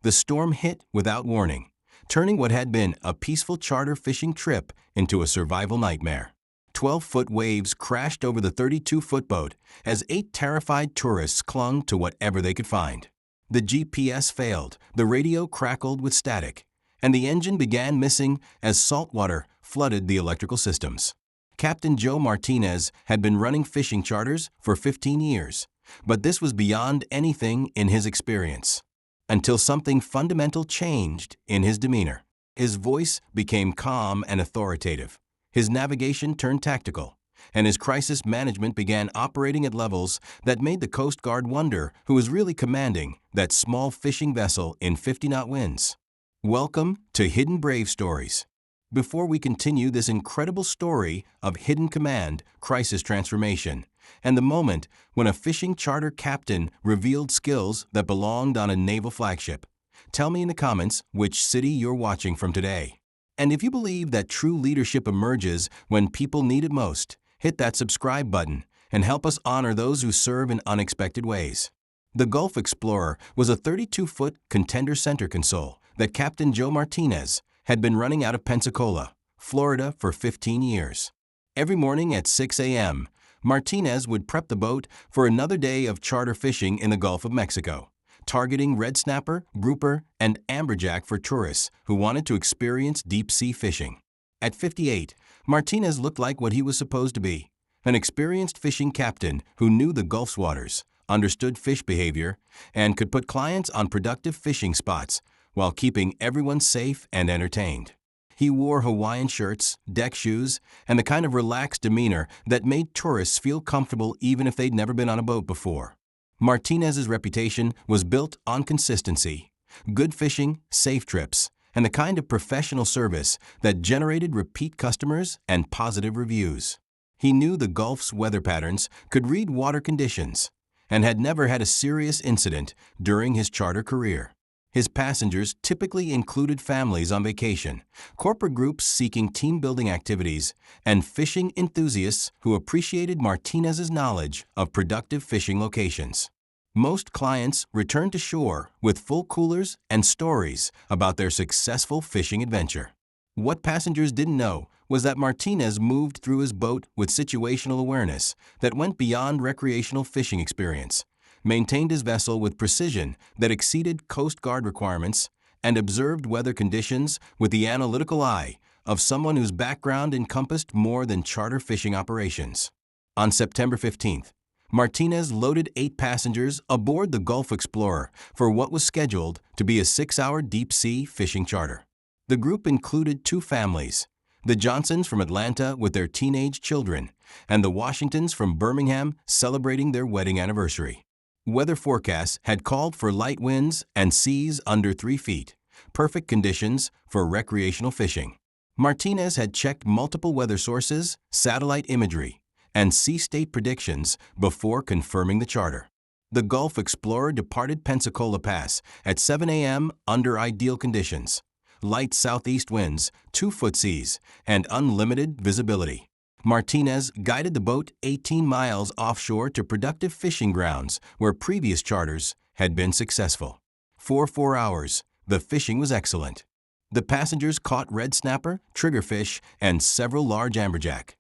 the storm hit without warning, turning what had been a peaceful charter fishing trip into a survival nightmare. 12-foot waves crashed over the 32-foot boat as 8 terrified tourists clung to whatever they could find. The GPS failed, the radio crackled with static, and the engine began missing as salt water flooded the electrical systems. Captain Joe Martinez had been running fishing charters for 15 years, but this was beyond anything in his experience. Until something fundamental changed in his demeanor. His voice became calm and authoritative. His navigation turned tactical, and his crisis management began operating at levels that made the Coast Guard wonder who was really commanding that small fishing vessel in 50-knot winds. Welcome to Hidden Brave Stories. Before we continue this incredible story of hidden command, crisis transformation, and the moment when a fishing charter captain revealed skills that belonged on a naval flagship, tell me in the comments which city you're watching from today. And if you believe that true leadership emerges when people need it most, hit that subscribe button and help us honor those who serve in unexpected ways. The Gulf Explorer was a 32-foot contender center console that Captain Joe Martinez had been running out of Pensacola, Florida for 15 years. Every morning at 6 a.m., Martinez would prep the boat for another day of charter fishing in the Gulf of Mexico, targeting red snapper, grouper, and amberjack for tourists who wanted to experience deep-sea fishing. At 58, Martinez looked like what he was supposed to be, an experienced fishing captain who knew the Gulf's waters, understood fish behavior, and could put clients on productive fishing spots while keeping everyone safe and entertained. He wore Hawaiian shirts, deck shoes, and the kind of relaxed demeanor that made tourists feel comfortable even if they'd never been on a boat before. Martinez's reputation was built on consistency, good fishing, safe trips, and the kind of professional service that generated repeat customers and positive reviews. He knew the Gulf's weather patterns, could read water conditions, and had never had a serious incident during his charter career. His passengers typically included families on vacation, corporate groups seeking team-building activities, and fishing enthusiasts who appreciated Martinez's knowledge of productive fishing locations. Most clients returned to shore with full coolers and stories about their successful fishing adventure. What passengers didn't know was that Martinez moved through his boat with situational awareness that went beyond recreational fishing experience, maintained his vessel with precision that exceeded Coast Guard requirements, and observed weather conditions with the analytical eye of someone whose background encompassed more than charter fishing operations. On September 15th, Martinez loaded 8 passengers aboard the Gulf Explorer for what was scheduled to be a 6-hour deep-sea fishing charter. The group included 2 families, the Johnsons from Atlanta with their teenage children, and the Washingtons from Birmingham celebrating their wedding anniversary. Weather forecasts had called for light winds and seas under 3 feet, perfect conditions for recreational fishing. Martinez had checked multiple weather sources, satellite imagery, and sea state predictions before confirming the charter. The Gulf Explorer departed Pensacola Pass at 7 a.m. under ideal conditions, light southeast winds, 2-foot seas, and unlimited visibility. Martinez guided the boat 18 miles offshore to productive fishing grounds where previous charters had been successful. For 4 hours, the fishing was excellent. The passengers caught red snapper, triggerfish, and several large amberjack.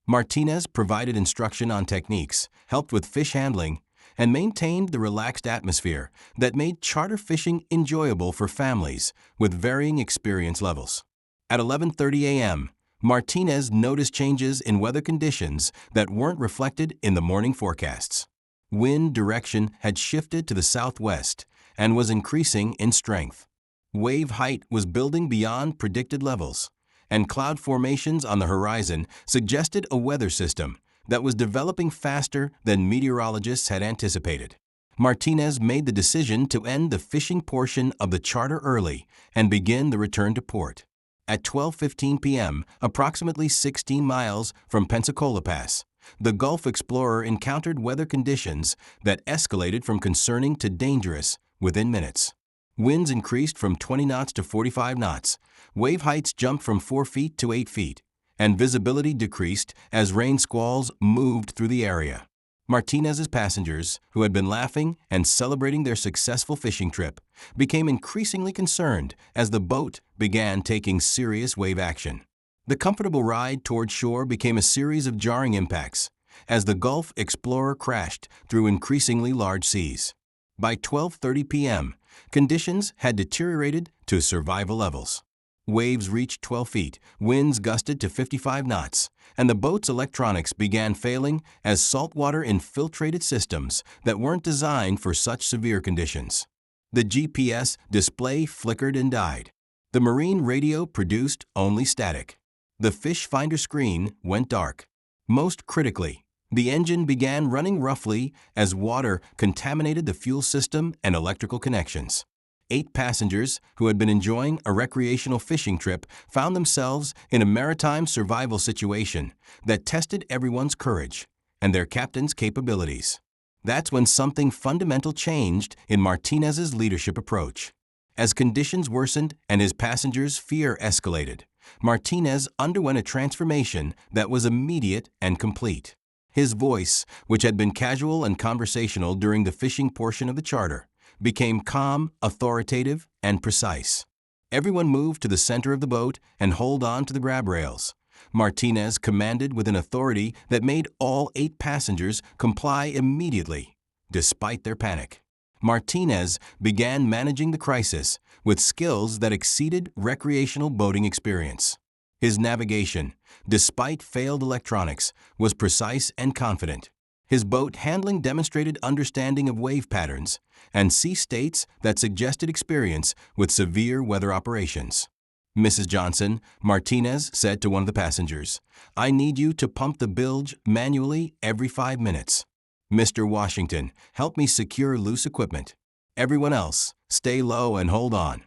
Martinez provided instruction on techniques, helped with fish handling, and maintained the relaxed atmosphere that made charter fishing enjoyable for families with varying experience levels. At 11:30 a.m., Martinez noticed changes in weather conditions that weren't reflected in the morning forecasts. Wind direction had shifted to the southwest and was increasing in strength. Wave height was building beyond predicted levels, and cloud formations on the horizon suggested a weather system that was developing faster than meteorologists had anticipated. Martinez made the decision to end the fishing portion of the charter early and begin the return to port. At 12:15 p.m., approximately 16 miles from Pensacola Pass, the Gulf Explorer encountered weather conditions that escalated from concerning to dangerous within minutes. Winds increased from 20 knots to 45 knots, wave heights jumped from 4 feet to 8 feet, and visibility decreased as rain squalls moved through the area. Martinez's passengers, who had been laughing and celebrating their successful fishing trip, became increasingly concerned as the boat began taking serious wave action. The comfortable ride toward shore became a series of jarring impacts as the Gulf Explorer crashed through increasingly large seas. By 12:30 p.m., conditions had deteriorated to survival levels. Waves reached 12 feet, winds gusted to 55 knots, and the boat's electronics began failing as saltwater infiltrated systems that weren't designed for such severe conditions. The GPS display flickered and died. The marine radio produced only static. The fish finder screen went dark. Most critically, the engine began running roughly as water contaminated the fuel system and electrical connections. 8 passengers who had been enjoying a recreational fishing trip found themselves in a maritime survival situation that tested everyone's courage and their captain's capabilities. That's when something fundamental changed in Martinez's leadership approach. As conditions worsened and his passengers' fear escalated, Martinez underwent a transformation that was immediate and complete. His voice, which had been casual and conversational during the fishing portion of the charter, became calm, authoritative, and precise. Everyone moved to the center of the boat and hold on to the grab rails. Martinez commanded with an authority that made all 8 passengers comply immediately, despite their panic. Martinez began managing the crisis with skills that exceeded recreational boating experience. His navigation, despite failed electronics, was precise and confident. His boat handling demonstrated understanding of wave patterns and sea states that suggested experience with severe weather operations. "Mrs. Johnson," Martinez said to one of the passengers, "I need you to pump the bilge manually every 5 minutes. Mr. Washington, help me secure loose equipment. Everyone else, stay low and hold on."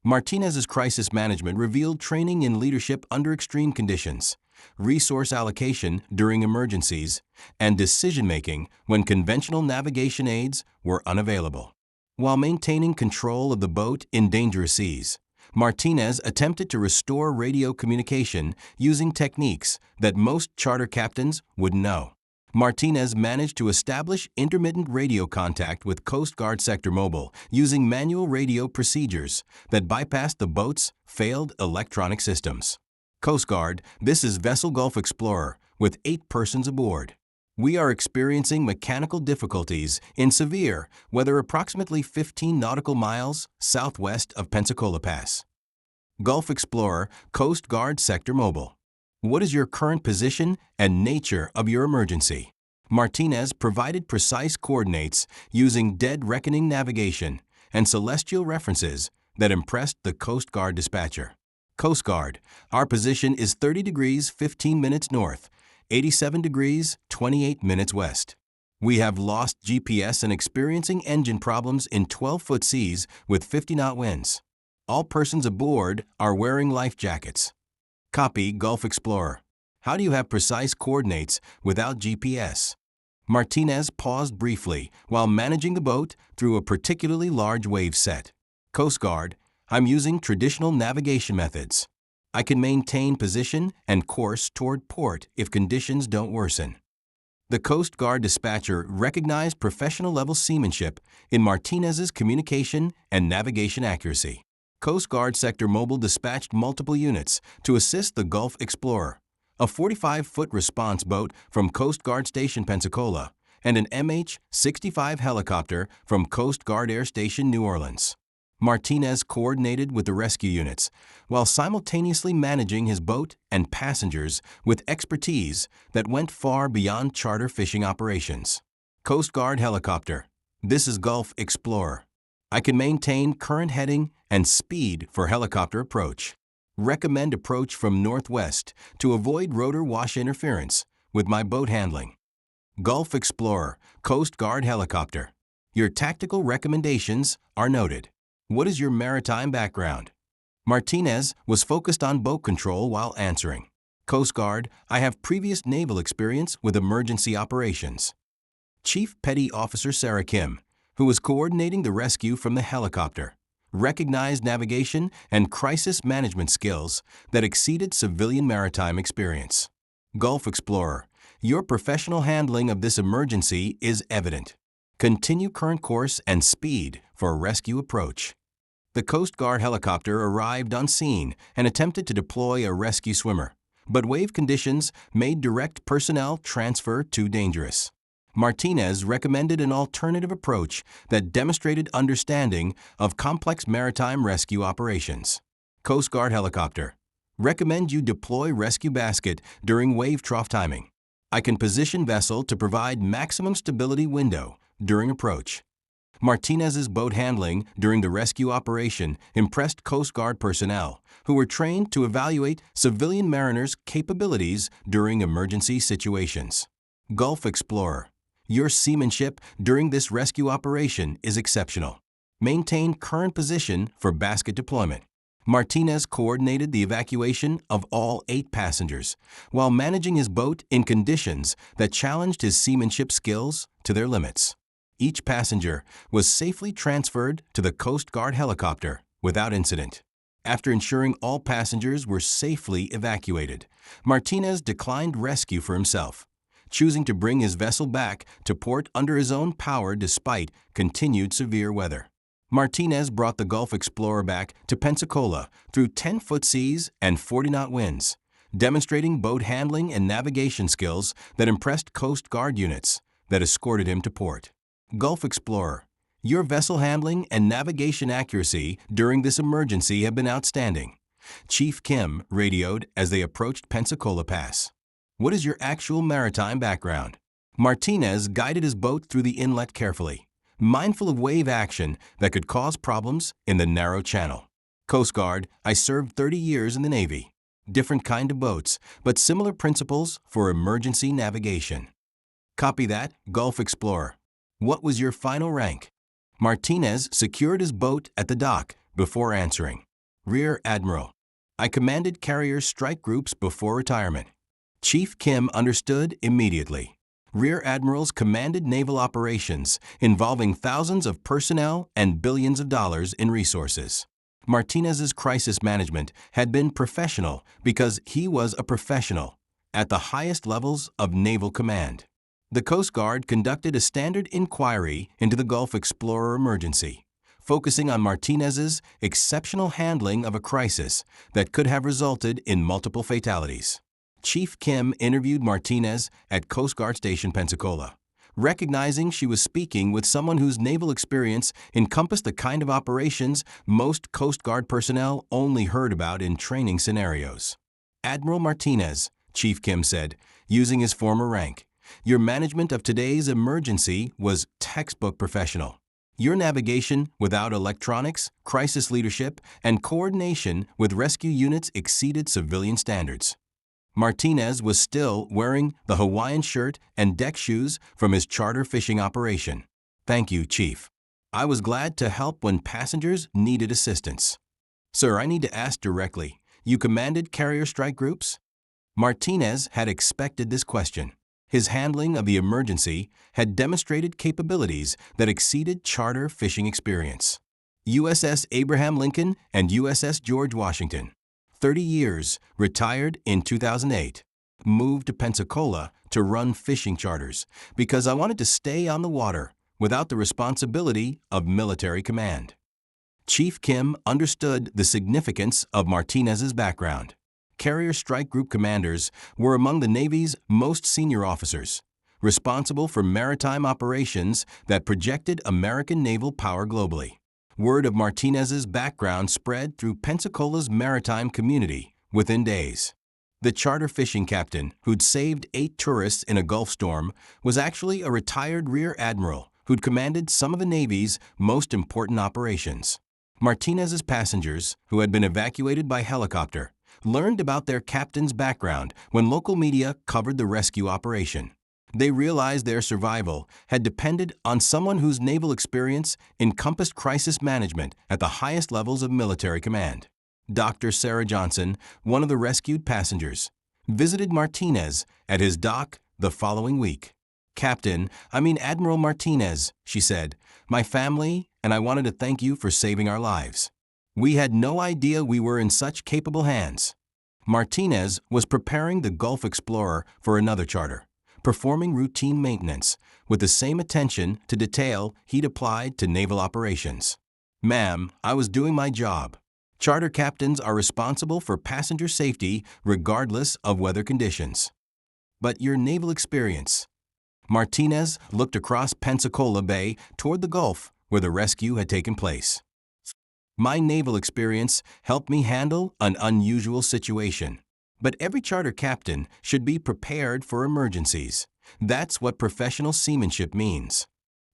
Martinez's crisis management revealed training in leadership under extreme conditions, resource allocation during emergencies, and decision-making when conventional navigation aids were unavailable. While maintaining control of the boat in dangerous seas, Martinez attempted to restore radio communication using techniques that most charter captains wouldn't know. Martinez managed to establish intermittent radio contact with Coast Guard Sector Mobile using manual radio procedures that bypassed the boat's failed electronic systems. Coast Guard, this is Vessel Gulf Explorer with 8 persons aboard. We are experiencing mechanical difficulties in Severe, weather approximately 15 nautical miles southwest of Pensacola Pass. Gulf Explorer, Coast Guard Sector Mobile. What is your current position and nature of your emergency? Martinez provided precise coordinates using dead reckoning navigation and celestial references that impressed the Coast Guard dispatcher. Coast Guard, our position is 30 degrees 15 minutes north, 87 degrees 28 minutes west. We have lost GPS and experiencing engine problems in 12-foot seas with 50-knot winds. All persons aboard are wearing life jackets. Copy, Gulf Explorer. How do you have precise coordinates without GPS? Martinez paused briefly while managing the boat through a particularly large wave set. Coast Guard, I'm using traditional navigation methods. I can maintain position and course toward port if conditions don't worsen. The Coast Guard dispatcher recognized professional-level seamanship in Martinez's communication and navigation accuracy. Coast Guard Sector Mobile dispatched multiple units to assist the Gulf Explorer, a 45-foot response boat from Coast Guard Station Pensacola, and an MH-65 helicopter from Coast Guard Air Station New Orleans. Martinez coordinated with the rescue units while simultaneously managing his boat and passengers with expertise that went far beyond charter fishing operations. Coast Guard helicopter. This is Gulf Explorer. I can maintain current heading and speed for helicopter approach. Recommend approach from northwest to avoid rotor wash interference with my boat handling. Gulf Explorer, Coast Guard helicopter. Your tactical recommendations are noted. What is your maritime background? Martinez was focused on boat control while answering. Coast Guard, I have previous naval experience with emergency operations. Chief Petty Officer Sarah Kim, who was coordinating the rescue from the helicopter, recognized navigation and crisis management skills that exceeded civilian maritime experience. Gulf Explorer, Your professional handling of this emergency is evident. Continue current course and speed for rescue approach. The Coast Guard helicopter arrived on scene and attempted to deploy a rescue swimmer, but wave conditions made direct personnel transfer too dangerous. Martinez recommended an alternative approach that demonstrated understanding of complex maritime rescue operations. Coast Guard helicopter. Recommend you deploy rescue basket during wave trough timing. I can position vessel to provide maximum stability window during approach. Martinez's boat handling during the rescue operation impressed Coast Guard personnel who were trained to evaluate civilian mariners' capabilities during emergency situations. Gulf Explorer. Your seamanship during this rescue operation is exceptional. Maintain current position for basket deployment. Martinez coordinated the evacuation of all 8 passengers while managing his boat in conditions that challenged his seamanship skills to their limits. Each passenger was safely transferred to the Coast Guard helicopter without incident. After ensuring all passengers were safely evacuated, Martinez declined rescue for himself, choosing to bring his vessel back to port under his own power despite continued severe weather. Martinez brought the Gulf Explorer back to Pensacola through 10-foot seas and 40-knot winds, demonstrating boat handling and navigation skills that impressed Coast Guard units that escorted him to port. Gulf Explorer. Your vessel handling and navigation accuracy during this emergency have been outstanding. Chief Kim radioed as they approached Pensacola Pass. What is your actual maritime background? Martinez guided his boat through the inlet carefully, mindful of wave action that could cause problems in the narrow channel. Coast Guard. I served 30 years in the Navy. Different kind of boats, but similar principles for emergency navigation. Copy that, Gulf Explorer. What was your final rank? Martinez secured his boat at the dock before answering. Rear Admiral. I commanded carrier strike groups before retirement. Chief Kim understood immediately. Rear Admirals commanded naval operations involving thousands of personnel and billions of dollars in resources. Martinez's crisis management had been professional because he was a professional at the highest levels of naval command. The Coast Guard conducted a standard inquiry into the Gulf Explorer emergency, focusing on Martinez's exceptional handling of a crisis that could have resulted in multiple fatalities. Chief Kim interviewed Martinez at Coast Guard Station Pensacola, recognizing she was speaking with someone whose naval experience encompassed the kind of operations most Coast Guard personnel only heard about in training scenarios. Admiral Martinez, Chief Kim said, using his former rank, your management of today's emergency was textbook professional. Your navigation without electronics, crisis leadership, and coordination with rescue units exceeded civilian standards. Martinez was still wearing the Hawaiian shirt and deck shoes from his charter fishing operation. Thank you, Chief. I was glad to help when passengers needed assistance. Sir, I need to ask directly. You commanded carrier strike groups? Martinez had expected this question. His handling of the emergency had demonstrated capabilities that exceeded charter fishing experience. USS Abraham Lincoln and USS George Washington. 30 years, retired in 2008. Moved to Pensacola to run fishing charters because I wanted to stay on the water without the responsibility of military command. Chief Kim understood the significance of Martinez's background. Carrier Strike Group commanders were among the Navy's most senior officers, responsible for maritime operations that projected American naval power globally. Word of Martinez's background spread through Pensacola's maritime community within days. The charter fishing captain who'd saved 8 tourists in a Gulf storm was actually a retired Rear Admiral who'd commanded some of the Navy's most important operations. Martinez's passengers, who had been evacuated by helicopter, learned about their captain's background when local media covered the rescue operation. They realized their survival had depended on someone whose naval experience encompassed crisis management at the highest levels of military command. Dr. Sarah Johnson, one of the rescued passengers, visited Martinez at his dock the following week. Admiral Martinez, she said, my family and I wanted to thank you for saving our lives. We had no idea we were in such capable hands. Martinez was preparing the Gulf Explorer for another charter, performing routine maintenance with the same attention to detail he'd applied to naval operations. "Ma'am, I was doing my job." Charter captains are responsible for passenger safety regardless of weather conditions. But your naval experience? Martinez looked across Pensacola Bay toward the Gulf where the rescue had taken place. "My naval experience helped me handle an unusual situation. But every charter captain should be prepared for emergencies. That's what professional seamanship means."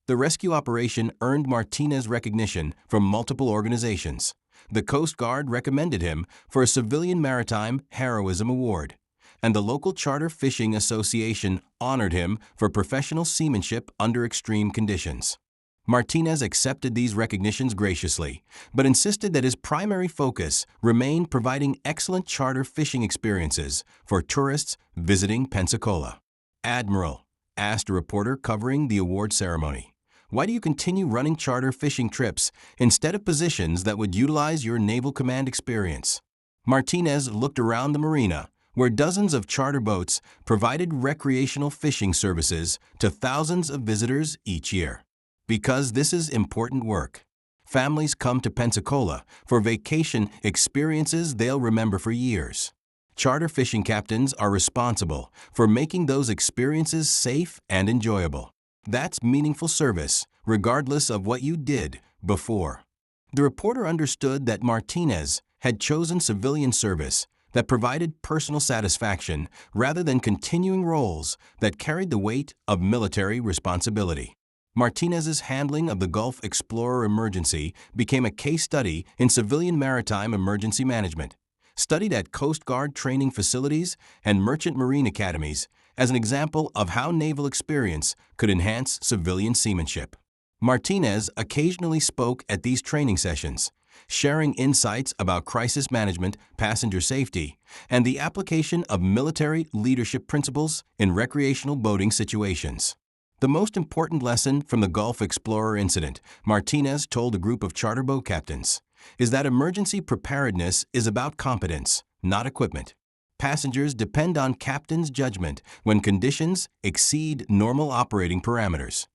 The rescue operation earned Martinez recognition from multiple organizations. The Coast Guard recommended him for a Civilian Maritime Heroism Award, and the local Charter Fishing Association honored him for professional seamanship under extreme conditions. Martinez accepted these recognitions graciously, but insisted that his primary focus remained providing excellent charter fishing experiences for tourists visiting Pensacola. "Admiral," asked a reporter covering the award ceremony, "why do you continue running charter fishing trips instead of positions that would utilize your naval command experience?" Martinez looked around the marina, where dozens of charter boats provided recreational fishing services to thousands of visitors each year. "Because this is important work. Families come to Pensacola for vacation experiences they'll remember for years. Charter fishing captains are responsible for making those experiences safe and enjoyable. That's meaningful service, regardless of what you did before." The reporter understood that Martinez had chosen civilian service that provided personal satisfaction rather than continuing roles that carried the weight of military responsibility. Martinez's handling of the Gulf Explorer emergency became a case study in civilian maritime emergency management, studied at Coast Guard training facilities and merchant marine academies as an example of how naval experience could enhance civilian seamanship. Martinez occasionally spoke at these training sessions, sharing insights about crisis management, passenger safety, and the application of military leadership principles in recreational boating situations. The most important lesson from the Gulf Explorer incident, Martinez told a group of charter boat captains, is that emergency preparedness is about competence, not equipment. Passengers depend on captain's judgment when conditions exceed normal operating parameters.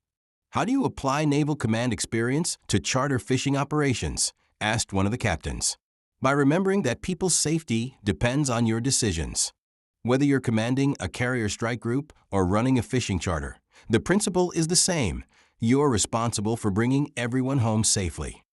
"How do you apply naval command experience to charter fishing operations?" asked one of the captains. "By remembering that people's safety depends on your decisions. Whether you're commanding a carrier strike group or running a fishing charter, the principle is the same. You're responsible for bringing everyone home safely."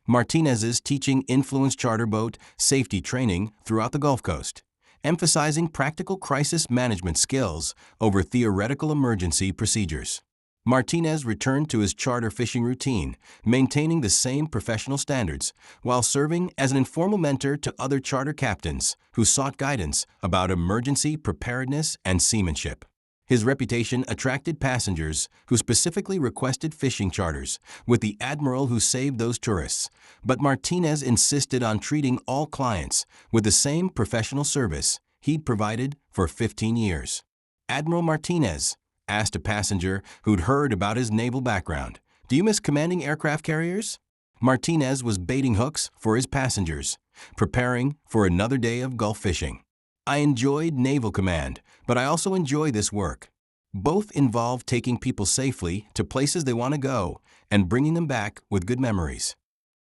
Martinez's teaching influenced charter boat safety training throughout the Gulf Coast, emphasizing practical crisis management skills over theoretical emergency procedures. Martinez returned to his charter fishing routine, maintaining the same professional standards, while serving as an informal mentor to other charter captains who sought guidance about emergency preparedness and seamanship. His reputation attracted passengers who specifically requested fishing charters, with the admiral who saved those tourists, but Martinez insisted on treating all clients with the same professional service he'd provided for 15 years. "Admiral Martinez," asked a passenger who'd heard about his naval background, "do you miss commanding aircraft carriers?" Martinez was baiting hooks for his passengers, preparing for another day of Gulf fishing. "I enjoyed naval command, but I also enjoy this work. Both involve taking people safely to places they want to go and bringing them back with good memories."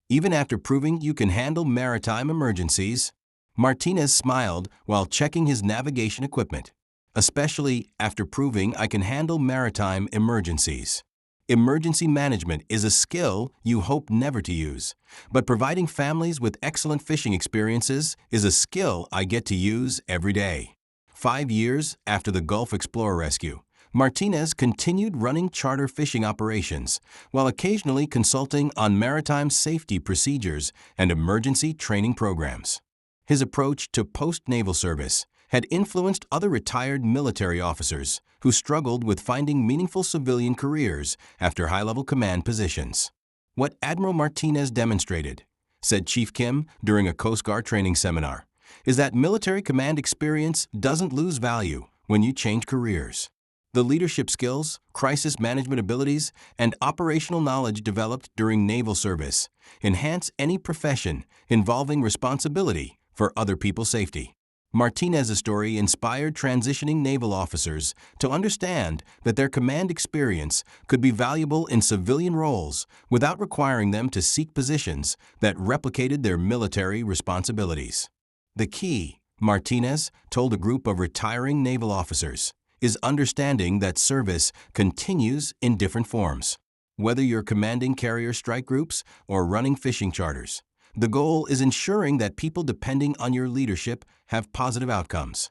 Even after proving you can handle maritime emergencies, Martinez smiled while checking his navigation equipment. "Especially after proving I can handle maritime emergencies. Emergency management is a skill you hope never to use, but providing families with excellent fishing experiences is a skill I get to use every day." 5 years after the Gulf Explorer rescue, Martinez continued running charter fishing operations while occasionally consulting on maritime safety procedures and emergency training programs. His approach to post-naval service had influenced other retired military officers who struggled with finding meaningful civilian careers after high-level command positions. "What Admiral Martinez demonstrated," said Chief Kim during a Coast Guard training seminar, "is that military command experience doesn't lose value when you change careers. The leadership skills, crisis management abilities, and operational knowledge developed during naval service enhance any profession involving responsibility for other people's safety." Martinez's story inspired transitioning naval officers to understand that their command experience could be valuable in civilian roles without requiring them to seek positions that replicated their military responsibilities. The key, Martinez told a group of retiring naval officers, is understanding that service continues in different forms. Whether you're commanding carrier strike groups or running fishing charters, the goal is ensuring that people depending on your leadership have positive outcomes.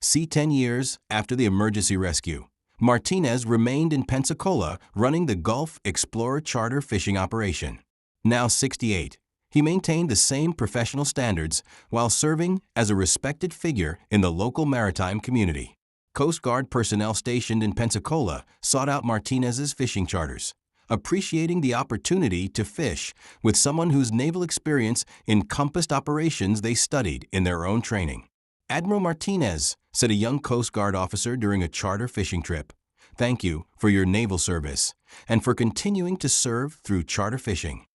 See, 10 years after the emergency rescue, Martinez remained in Pensacola running the Gulf Explorer charter fishing operation. Now 68, he maintained the same professional standards while serving as a respected figure in the local maritime community. Coast Guard personnel stationed in Pensacola sought out Martinez's fishing charters, appreciating the opportunity to fish with someone whose naval experience encompassed operations they studied in their own training. "Admiral Martinez," said a young Coast Guard officer during a charter fishing trip, "thank you for your naval service and for continuing to serve through charter fishing."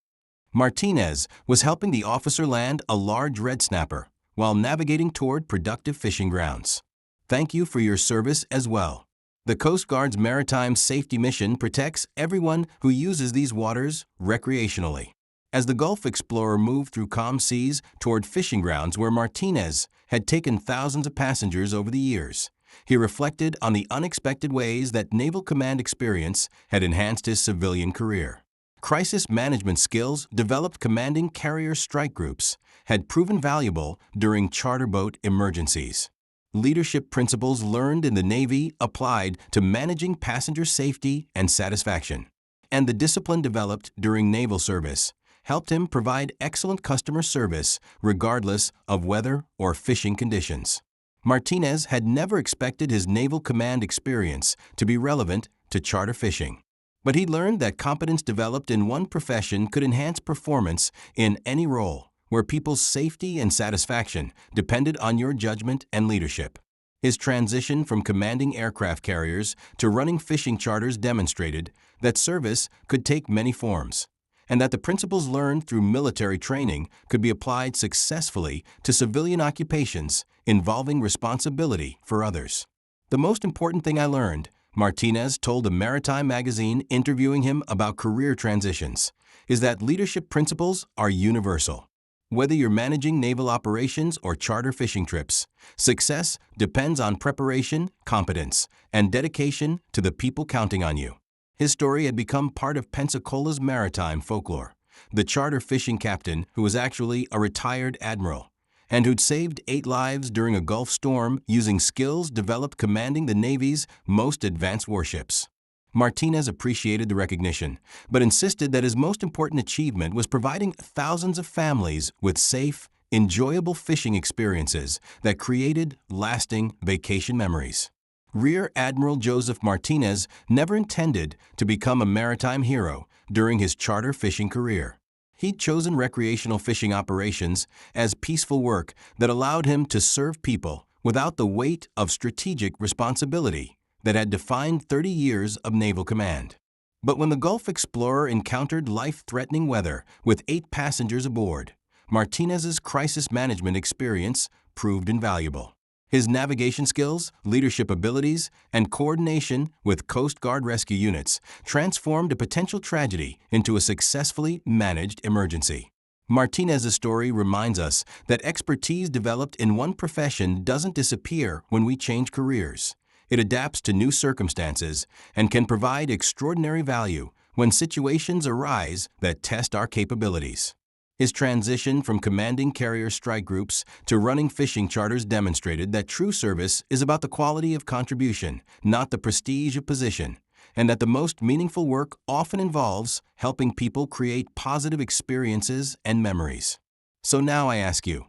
Martinez was helping the officer land a large red snapper while navigating toward productive fishing grounds. "Thank you for your service as well." The Coast Guard's maritime safety mission protects everyone who uses these waters recreationally. As the Gulf Explorer moved through calm seas toward fishing grounds where Martinez had taken thousands of passengers over the years, he reflected on the unexpected ways that naval command experience had enhanced his civilian career. Crisis management skills developed commanding carrier strike groups had proven valuable during charter boat emergencies. Leadership principles learned in the Navy applied to managing passenger safety and satisfaction. And the discipline developed during naval service helped him provide excellent customer service regardless of weather or fishing conditions. Martinez had never expected his naval command experience to be relevant to charter fishing. But he learned that competence developed in one profession could enhance performance in any role, where people's safety and satisfaction depended on your judgment and leadership. His transition from commanding aircraft carriers to running fishing charters demonstrated that service could take many forms, and that the principles learned through military training could be applied successfully to civilian occupations involving responsibility for others. "The most important thing I learned," Martinez told a maritime magazine interviewing him about career transitions, "is that leadership principles are universal. Whether you're managing naval operations or charter fishing trips, success depends on preparation, competence, and dedication to the people counting on you." His story had become part of Pensacola's maritime folklore. The charter fishing captain, who was actually a retired admiral, and who'd saved 8 lives during a Gulf storm using skills developed commanding the Navy's most advanced warships. Martinez appreciated the recognition, but insisted that his most important achievement was providing thousands of families with safe, enjoyable fishing experiences that created lasting vacation memories. Rear Admiral Joseph Martinez never intended to become a maritime hero during his charter fishing career. He'd chosen recreational fishing operations as peaceful work that allowed him to serve people without the weight of strategic responsibility that had defined 30 years of naval command. But when the Gulf Explorer encountered life-threatening weather with 8 passengers aboard, Martinez's crisis management experience proved invaluable. His navigation skills, leadership abilities, and coordination with Coast Guard rescue units transformed a potential tragedy into a successfully managed emergency. Martinez's story reminds us that expertise developed in one profession doesn't disappear when we change careers. It adapts to new circumstances and can provide extraordinary value when situations arise that test our capabilities. His transition from commanding carrier strike groups to running fishing charters demonstrated that true service is about the quality of contribution, not the prestige of position, and that the most meaningful work often involves helping people create positive experiences and memories. So now I ask you,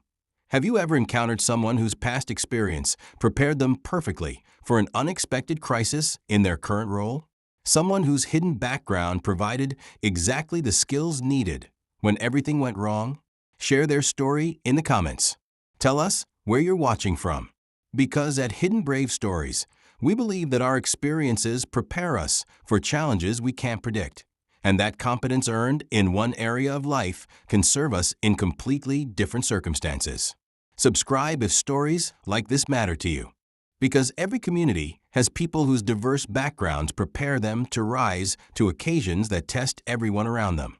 have you ever encountered someone whose past experience prepared them perfectly for an unexpected crisis in their current role? Someone whose hidden background provided exactly the skills needed when everything went wrong? Share their story in the comments. Tell us where you're watching from. Because at Hidden Brave Stories, we believe that our experiences prepare us for challenges we can't predict, and that competence earned in one area of life can serve us in completely different circumstances. Subscribe if stories like this matter to you. Because every community has people whose diverse backgrounds prepare them to rise to occasions that test everyone around them.